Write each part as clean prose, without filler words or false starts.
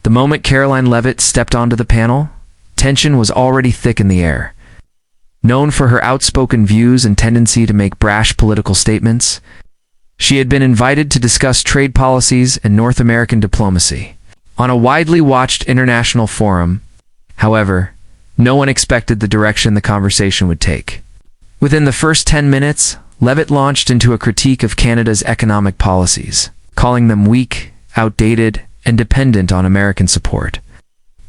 The moment Karoline Leavitt stepped onto the panel, tension was already thick in the air. Known for her outspoken views and tendency to make brash political statements, she had been invited to discuss trade policies and North American diplomacy. On a widely watched international forum, however, no one expected the direction the conversation would take. Within the first 10 minutes, Leavitt launched into a critique of Canada's economic policies, calling them weak, outdated, and dependent on American support.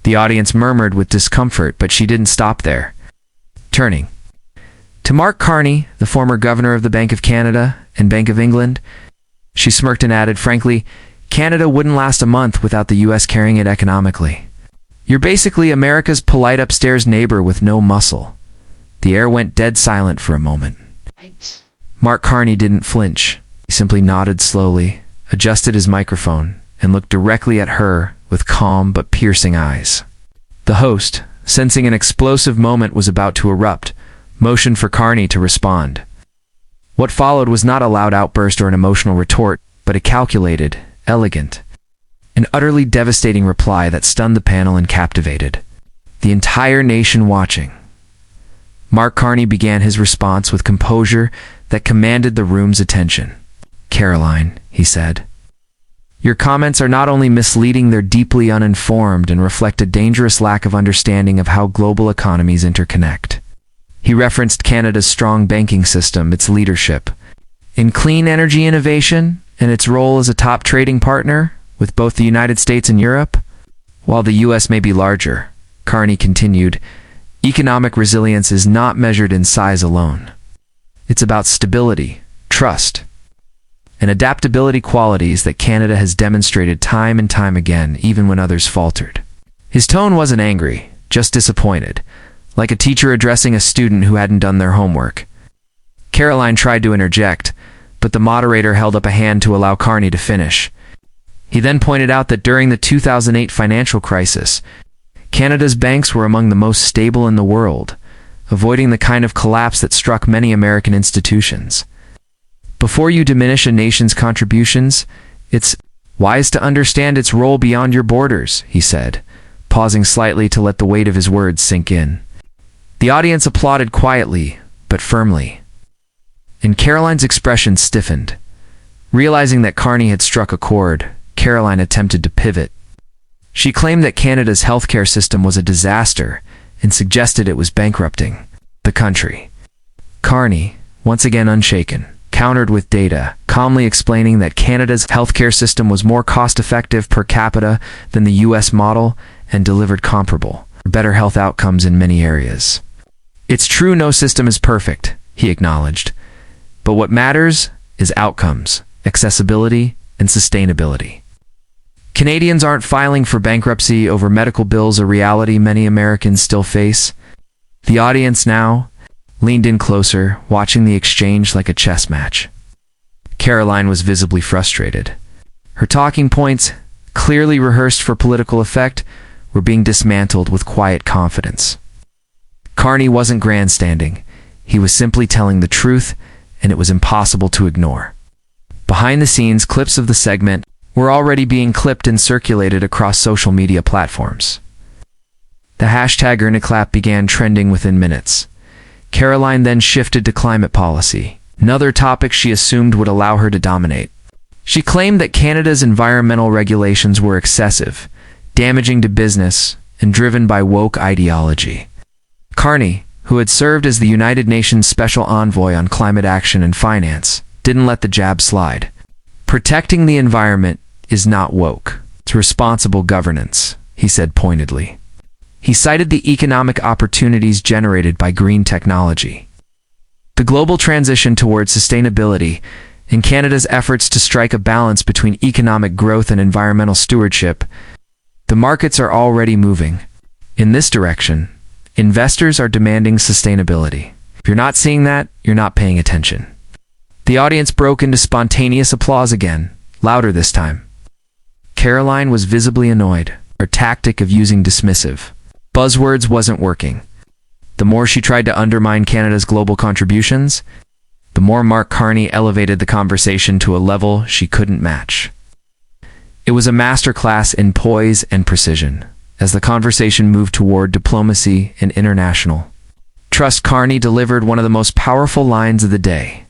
The audience murmured with discomfort, but she didn't stop there. Turning to Mark Carney, the former governor of the Bank of Canada and Bank of England, she smirked and added, "Frankly, Canada wouldn't last a month without the US carrying it economically. You're basically America's polite upstairs neighbor with no muscle." The air went dead silent for a moment. Mark Carney didn't flinch. He simply nodded slowly, adjusted his microphone, and looked directly at her with calm but piercing eyes. The host, sensing an explosive moment was about to erupt, motioned for Carney to respond. What followed was not a loud outburst or an emotional retort, but a calculated, elegant, and utterly devastating reply that stunned the panel and captivated the entire nation watching. Mark Carney began his response with composure that commanded the room's attention. "Karoline," he said, "your comments are not only misleading, they're deeply uninformed and reflect a dangerous lack of understanding of how global economies interconnect." He referenced Canada's strong banking system, its leadership in clean energy innovation, and its role as a top trading partner with both the United States and Europe. While the US may be larger, Carney continued, economic resilience is not measured in size alone. It's about stability, trust, and adaptability, qualities that Canada has demonstrated time and time again, even when others faltered. His tone wasn't angry, just disappointed, like a teacher addressing a student who hadn't done their homework. Karoline tried to interject, but the moderator held up a hand to allow Carney to finish. He then pointed out that during the 2008 financial crisis, Canada's banks were among the most stable in the world, avoiding the kind of collapse that struck many American institutions. Before you diminish a nation's contributions, it's wise to understand its role beyond your borders, he said, pausing slightly to let the weight of his words sink in. The audience applauded quietly, but firmly. And Karoline's expression stiffened. Realizing that Carney had struck a chord, Karoline attempted to pivot. She claimed that Canada's healthcare system was a disaster and suggested it was bankrupting the country. Carney, once again unshaken, countered with data, calmly explaining that Canada's healthcare system was more cost-effective per capita than the US model and delivered comparable, better health outcomes in many areas. It's true no system is perfect, he acknowledged, but what matters is outcomes, accessibility, and sustainability. Canadians aren't filing for bankruptcy over medical bills, a reality many Americans still face. The audience now leaned in closer, watching the exchange like a chess match. Karoline was visibly frustrated. Her talking points, clearly rehearsed for political effect, were being dismantled with quiet confidence. Carney wasn't grandstanding. He was simply telling the truth, and it was impossible to ignore. Behind the scenes, clips of the segment were already being clipped and circulated across social media platforms. The hashtag #EarnAClap began trending within minutes. Karoline then shifted to climate policy, another topic she assumed would allow her to dominate. She claimed that Canada's environmental regulations were excessive, damaging to business, and driven by woke ideology. Carney, who had served as the United Nations Special Envoy on Climate Action and Finance, didn't let the jab slide. Protecting the environment is not woke. It's responsible governance, he said pointedly. He cited the economic opportunities generated by green technology, the global transition towards sustainability, and Canada's efforts to strike a balance between economic growth and environmental stewardship. The markets are already moving in this direction. Investors are demanding sustainability. If you're not seeing that, you're not paying attention. The audience broke into spontaneous applause again, louder this time. Karoline was visibly annoyed. Her tactic of using dismissive buzzwords wasn't working. The more she tried to undermine Canada's global contributions, the more Mark Carney elevated the conversation to a level she couldn't match. It was a masterclass in poise and precision, as the conversation moved toward diplomacy and international trust. Carney delivered one of the most powerful lines of the day.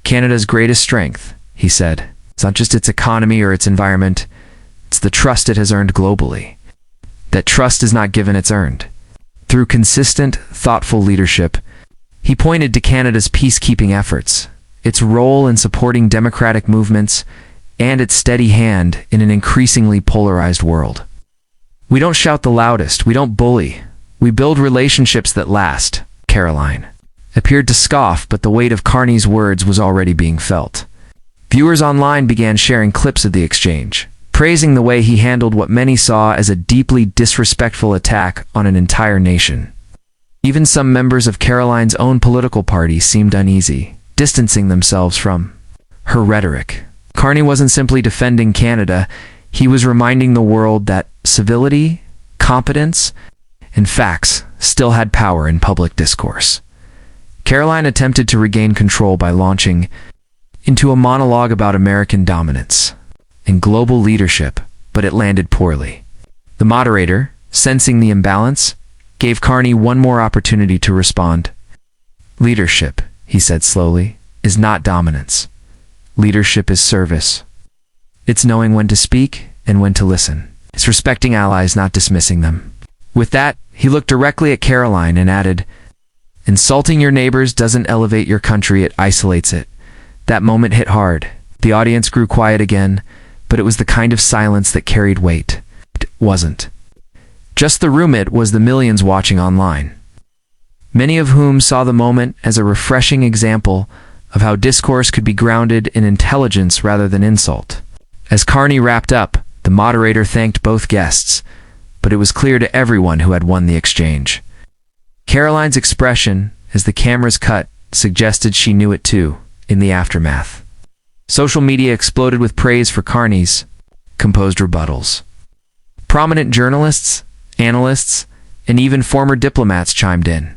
Canada's greatest strength, he said, is not just its economy or its environment, it's the trust it has earned globally. That trust is not given, it's earned. Through consistent, thoughtful leadership, he pointed to Canada's peacekeeping efforts, its role in supporting democratic movements, and its steady hand in an increasingly polarized world. We don't shout the loudest, we don't bully, we build relationships that last, Karoline appeared to scoff, but the weight of Carney's words was already being felt. Viewers online began sharing clips of the exchange, praising the way he handled what many saw as a deeply disrespectful attack on an entire nation. Even some members of Karoline's own political party seemed uneasy, distancing themselves from her rhetoric. Carney wasn't simply defending Canada, he was reminding the world that civility, competence, and facts still had power in public discourse. Karoline attempted to regain control by launching into a monologue about American dominance and global leadership, but it landed poorly. The moderator, sensing the imbalance, gave Carney one more opportunity to respond. Leadership, he said slowly, is not dominance. Leadership is service. It's knowing when to speak and when to listen. It's respecting allies, not dismissing them. With that, he looked directly at Karoline and added, "Insulting your neighbors doesn't elevate your country, it isolates it." That moment hit hard. The audience grew quiet again, but it was the kind of silence that carried weight. It wasn't just the room, it was the millions watching online, many of whom saw the moment as a refreshing example of how discourse could be grounded in intelligence rather than insult. As Carney wrapped up, the moderator thanked both guests, but it was clear to everyone who had won the exchange. Karoline's expression, as the cameras cut, suggested she knew it too, in the aftermath. Social media exploded with praise for Carney's composed rebuttals. Prominent journalists, analysts, and even former diplomats chimed in.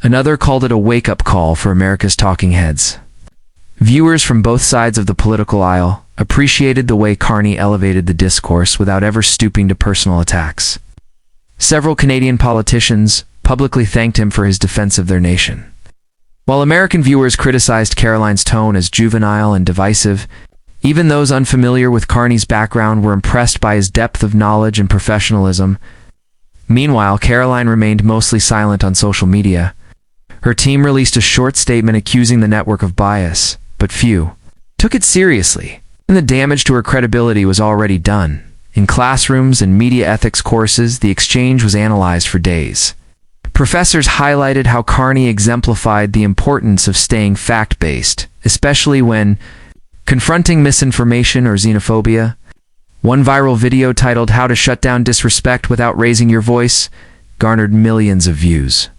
Another called it a wake-up call for America's talking heads. Viewers from both sides of the political aisle appreciated the way Carney elevated the discourse without ever stooping to personal attacks. Several Canadian politicians publicly thanked him for his defense of their nation. While American viewers criticized Karoline's tone as juvenile and divisive, even those unfamiliar with Carney's background were impressed by his depth of knowledge and professionalism. Meanwhile, Karoline remained mostly silent on social media. Her team released a short statement accusing the network of bias, but few took it seriously, and the damage to her credibility was already done. In classrooms and media ethics courses, the exchange was analyzed for days. Professors highlighted how Carney exemplified the importance of staying fact-based, especially when confronting misinformation or xenophobia. One viral video titled "How to Shut Down Disrespect Without Raising Your Voice" garnered millions of views.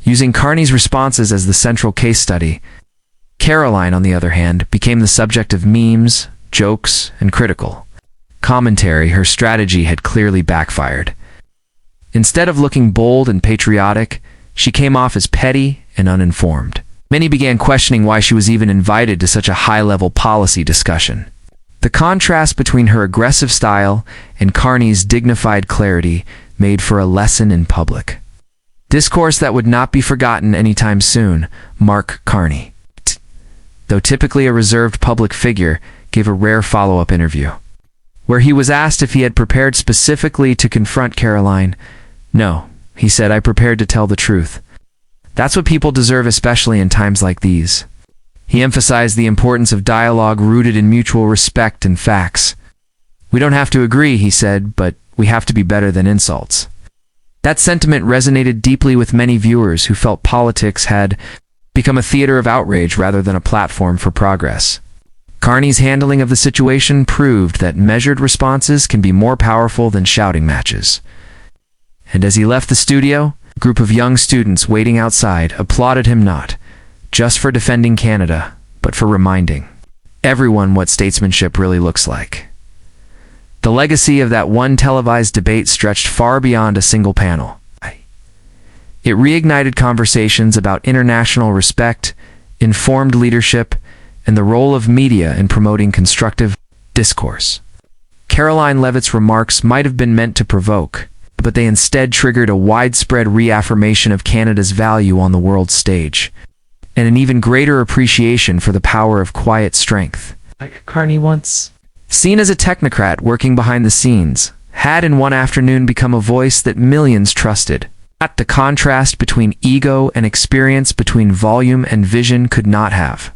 Using Carney's responses as the central case study, Karoline, on the other hand, became the subject of memes, jokes, and critical commentary. Her strategy had clearly backfired. Instead of looking bold and patriotic, she came off as petty and uninformed. Many began questioning why she was even invited to such a high-level policy discussion. The contrast between her aggressive style and Carney's dignified clarity made for a lesson in public discourse that would not be forgotten anytime soon. Mark Carney, though typically a reserved public figure, gave a rare follow-up interview, where he was asked if he had prepared specifically to confront Karoline. "No," he said, "I prepared to tell the truth. That's what people deserve, especially in times like these." He emphasized the importance of dialogue rooted in mutual respect and facts. "We don't have to agree," he said, "but we have to be better than insults." That sentiment resonated deeply with many viewers who felt politics had become a theater of outrage rather than a platform for progress. Carney's handling of the situation proved that measured responses can be more powerful than shouting matches. And as he left the studio, a group of young students waiting outside applauded him, not just for defending Canada, but for reminding everyone what statesmanship really looks like. The legacy of that one televised debate stretched far beyond a single panel. It reignited conversations about international respect, informed leadership, and the role of media in promoting constructive discourse. Karoline Leavitt's remarks might have been meant to provoke, but they instead triggered a widespread reaffirmation of Canada's value on the world stage, and an even greater appreciation for the power of quiet strength. Like Carney once. Seen as a technocrat working behind the scenes, had in one afternoon become a voice that millions trusted. The contrast between ego and experience, between volume and vision, could not have